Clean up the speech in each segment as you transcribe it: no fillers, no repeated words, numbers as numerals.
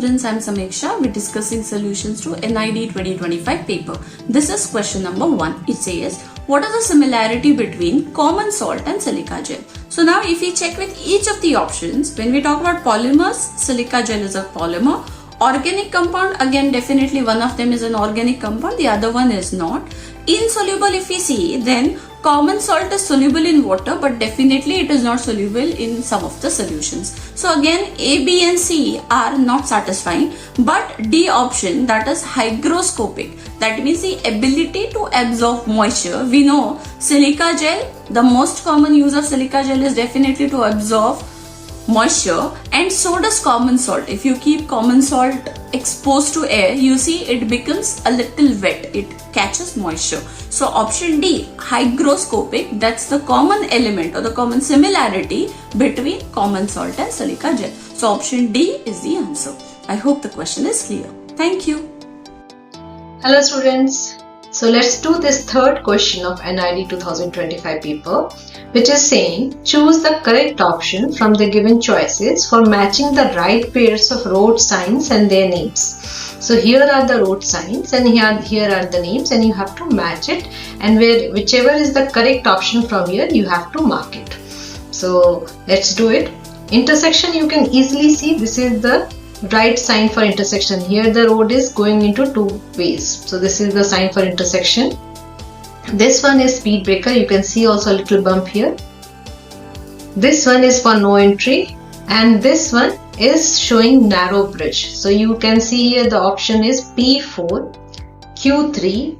students, I am Samiksha. We're discussing solutions to NID 2025 paper. This is question number 1. It says, what is the similarity between common salt and silica gel? So now if we check with each of the options, when we talk about polymers, silica gel is a polymer. Organic compound, again definitely one of them is an organic compound, the other one is not. Insoluble if we see, then common salt is soluble in water, but definitely it is not soluble in some of the solutions. So again A, B and C are not satisfying, but D option, that is hygroscopic, that means the ability to absorb moisture. We know silica gel, the most common use of silica gel is definitely to absorb moisture, and so does common salt. If you keep common salt exposed to air, you see it becomes a little wet, it catches moisture. So option D, hygroscopic, that's the common element or the common similarity between common salt and silica gel. So option D is the answer. I hope the question is clear. Thank you. Hello students. So let's do this third question of NID 2025 paper, which is saying choose the correct option from the given choices for matching the right pairs of road signs and their names. So here are the road signs and here are the names, and you have to match it, and whichever is the correct option from here, you have to mark it. So let's do it. Intersection, you can easily see this is the right sign for intersection. Here the road is going into two ways, so this is the sign for intersection. This one is speed breaker, you can see also a little bump here. This one is for no entry, and this one is showing narrow bridge. So you can see here the option is P4, Q3,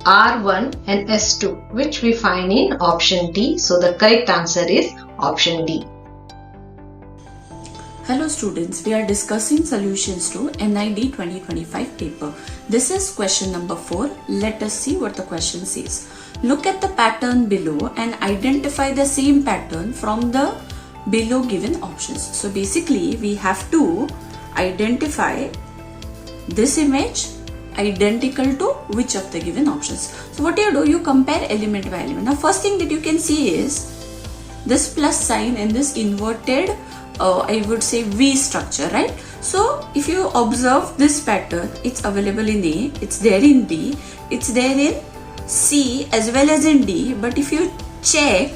R1 and S2, which we find in option D. So the correct answer is option D. Hello students, we are discussing solutions to NID 2025 paper. This is question number 4. Let us see what the question says. Look at the pattern below and identify the same pattern from the below given options. So basically we have to identify this image identical to which of the given options. So what you do, you compare element by element. Now first thing that you can see is this plus sign in this inverted I would say V structure, right? So if you observe this pattern, it's available in A, it's there in B, it's there in C as well as in D, but if you check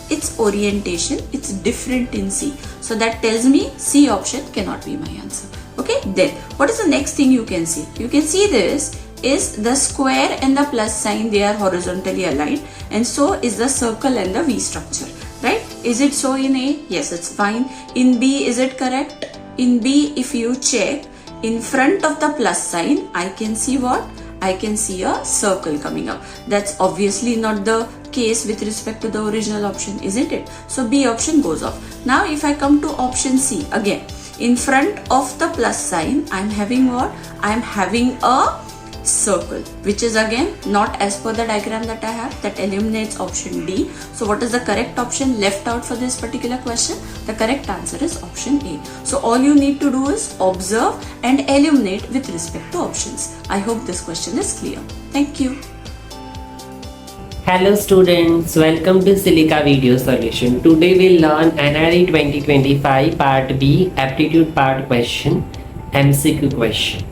its orientation, it's different in C. So that tells me C option cannot be my answer. Okay, then what is the next thing you can see? You can see this is the square and the plus sign, they are horizontally aligned, and so is the circle and the V structure. Right? Is it so in A? Yes, it's fine. In B, is it correct? In B, if you check in front of the plus sign, I can see what? I can see a circle coming up. That's obviously not the case with respect to the original option, isn't it? So B option goes off. Now if I come to option C, again, in front of the plus sign, I'm having what? I'm having a circle, which is again not as per the diagram that I have, that eliminates option D. So what is the correct option left out for this particular question? The correct answer is option A. So all you need to do is observe and eliminate with respect to options. I hope this question is clear. Thank you. Hello students, welcome to Silica video solution. Today we'll learn NID 2025 part B aptitude part question, MCQ question.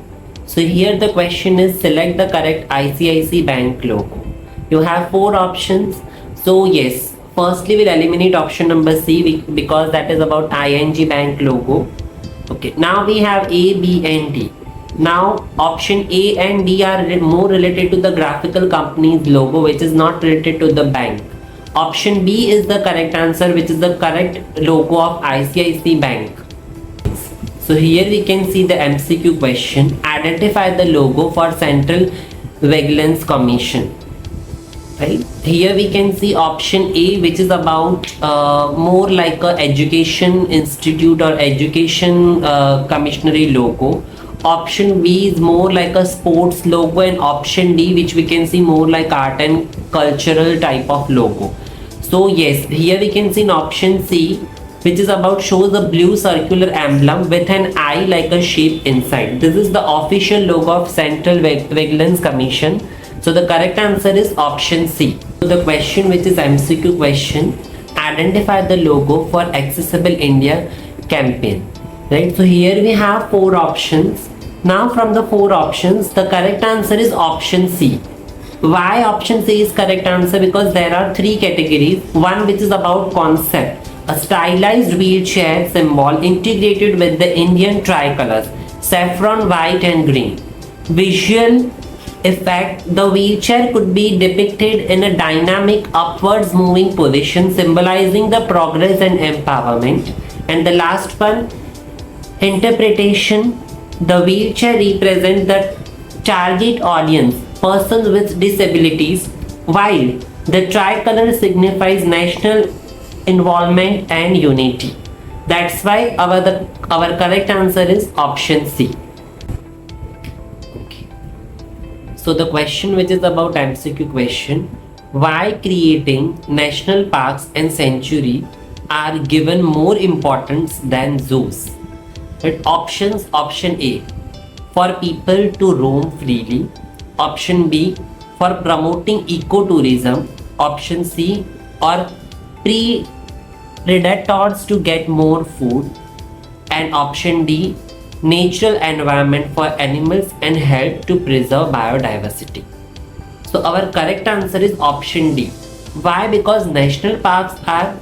So here the question is select the correct ICICI Bank logo. You have 4 options. So yes, firstly we'll eliminate option number C because that is about ING Bank logo. Okay, now we have A, B and D. Now option A and D are more related to the graphical company's logo, which is not related to the bank. Option B is the correct answer, which is the correct logo of ICICI Bank. So here we can see the MCQ question. Identify the logo for Central Vigilance Commission. Right? Here we can see option A, which is about more like a education institute or education commissionary logo. Option B is more like a sports logo, and option D, which we can see more like art and cultural type of logo. So yes, here we can see in option C, which is about shows a blue circular emblem with an eye like a shape inside. This is the official logo of Central Vigilance Commission. So the correct answer is option C. So the question, which is MCQ question, identify the logo for Accessible India campaign. right? So here we have 4 options. Now from the 4 options, the correct answer is option C. Why option C is correct answer? Because there are 3 categories. One which is about concept, a stylized wheelchair symbol integrated with the Indian tricolors, saffron, white and green. Visual effect, the wheelchair could be depicted in a dynamic upwards moving position symbolizing the progress and empowerment. And the last one, interpretation, the wheelchair represents the target audience, persons with disabilities, while the tricolor signifies national involvement and unity. That's why our correct answer is option C. Okay. So the question which is about MCQ question, why creating national parks and sanctuary are given more importance than zoos? Right? Options: option A, for people to roam freely. Option B, for promoting ecotourism. Option C, or predators to get more food. And option D, natural environment for animals and help to preserve biodiversity. So our correct answer is option D. Why? Because national parks are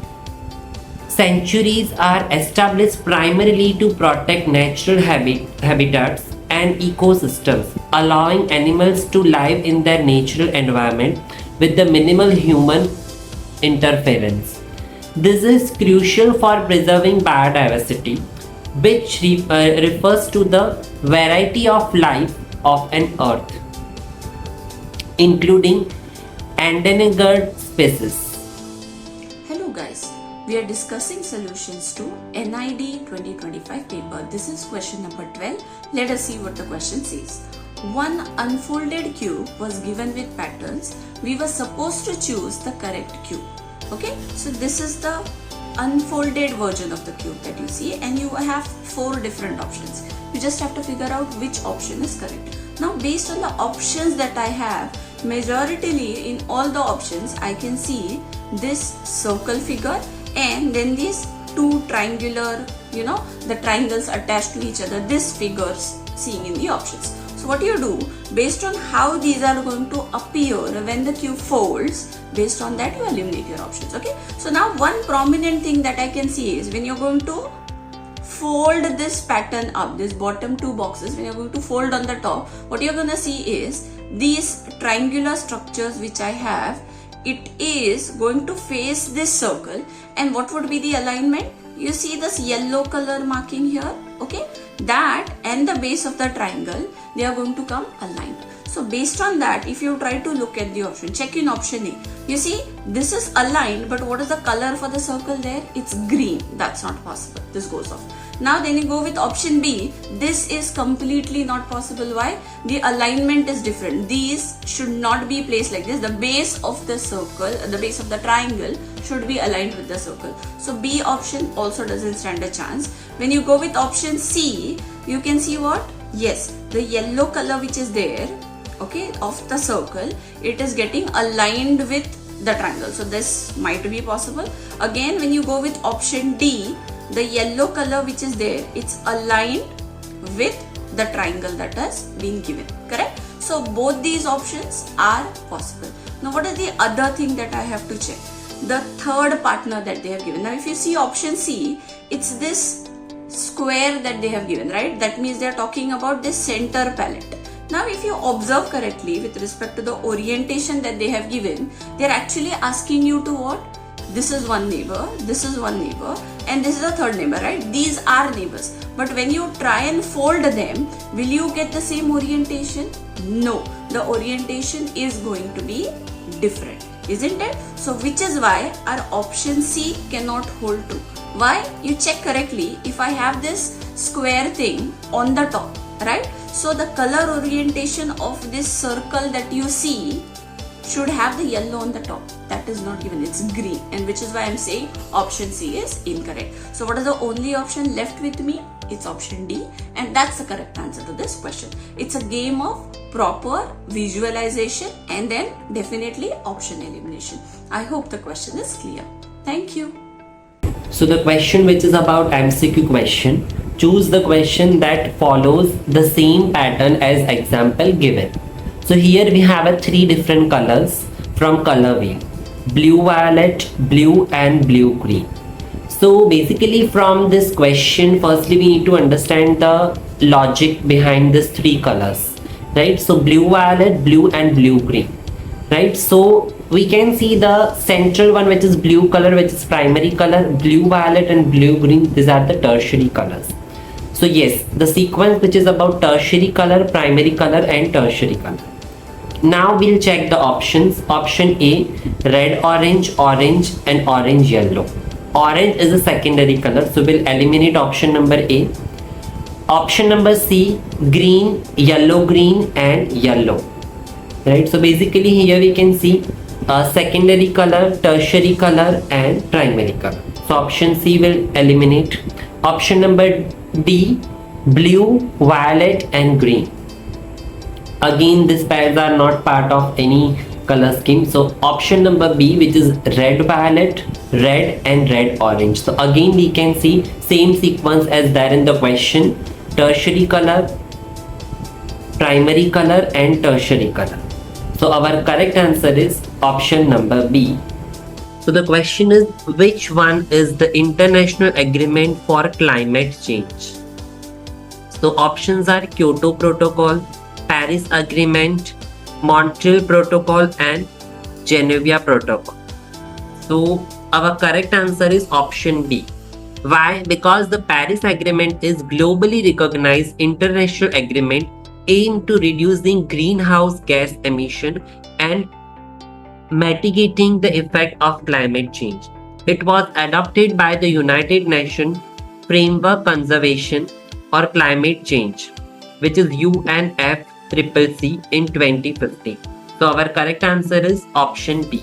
sanctuaries are established primarily to protect natural habitats and ecosystems, allowing animals to live in their natural environment with the minimal human interference. This is crucial for preserving biodiversity, which refers to the variety of life of an earth, including endangered species. Hello guys, we are discussing solutions to NID 2025 paper. This is question number 12. Let us see what the question says. One unfolded cube was given with patterns. We were supposed to choose the correct cube. Okay, so this is the unfolded version of the cube that you see, and you have 4 different options. You just have to figure out which option is correct. Now based on the options that I have, majoritarily in all the options I can see this circle figure and then these 2 triangular, the triangles attached to each other, this figures seeing in the options. So what you do, based on how these are going to appear when the cube folds, based on that you eliminate your options. Okay, so now one prominent thing that I can see is when you're going to fold this pattern up, this bottom 2 boxes, when you're going to fold on the top, what you're going to see is these triangular structures which I have, it is going to face this circle. And what would be the alignment? You see this yellow color marking here, okay? That and the base of the triangle, they are going to come aligned. So based on that, if you try to look at the option, check in option A. You see, this is aligned, but what is the color for the circle there? It's green. That's not possible. This goes off. Now then you go with option B. This is completely not possible. Why? The alignment is different. These should not be placed like this. The base of the circle, the base of the triangle should be aligned with the circle. So B option also doesn't stand a chance. When you go with option C, you can see what? Yes, the yellow color which is there, okay, of the circle, it is getting aligned with the triangle. So this might be possible. Again, when you go with option D, the yellow color which is there, it's aligned with the triangle that has been given, correct? So both these options are possible. Now what is the other thing that I have to check? The third partner that they have given. Now if you see option C, it's this square that they have given, right? That means they are talking about this center palette. Now if you observe correctly with respect to the orientation that they have given, they are actually asking you to what? This is one neighbor, this is one neighbor, and this is a third neighbor, right? These are neighbors. But when you try and fold them, will you get the same orientation? No, the orientation is going to be different, isn't it? So which is why our option C cannot hold true. Why? You check correctly. If I have this square thing on the top, right? So the color orientation of this circle that you see should have the yellow on the top. That is not given, it's green, and which is why I'm saying option C is incorrect. So what is the only option left with me? It's option D, and that's the correct answer to this question. It's a game of proper visualization and then definitely option elimination. I hope the question is clear. Thank you. So the question which is about MCQ question, choose the question that follows the same pattern as example given. So here we have a 3 different colors from color wheel: blue violet, blue and blue green. So basically from this question, firstly we need to understand the logic behind these 3 colors, right? So blue violet, blue and blue green, right? So we can see the central one, which is blue color, which is primary color. Blue violet and blue green, these are the tertiary colors. So yes, the sequence which is about tertiary color, primary color and tertiary color. Now we'll check the options. Option A, red orange, orange and orange yellow. Orange is a secondary color, so we'll eliminate option number A. Option number C, green, yellow green and yellow, right? So basically here we can see secondary color, tertiary color and primary color. So option C will eliminate. Option number D, blue, violet and green. Again, these pairs are not part of any color scheme. So option number B, which is red violet, red and red orange. So again we can see same sequence as there in the question: tertiary color, primary color and tertiary color. So our correct answer is option number B. So the question is, which one is the international agreement for climate change? So options are Kyoto Protocol, Paris Agreement, Montreal Protocol and Geneva Protocol. So our correct answer is option B. Why? Because the Paris Agreement is globally recognized international agreement aimed to reducing greenhouse gas emission and mitigating the effect of climate change. It was adopted by the United Nations Framework Conservation or Climate Change, which is UNFCCC in 2015. So our correct answer is option B.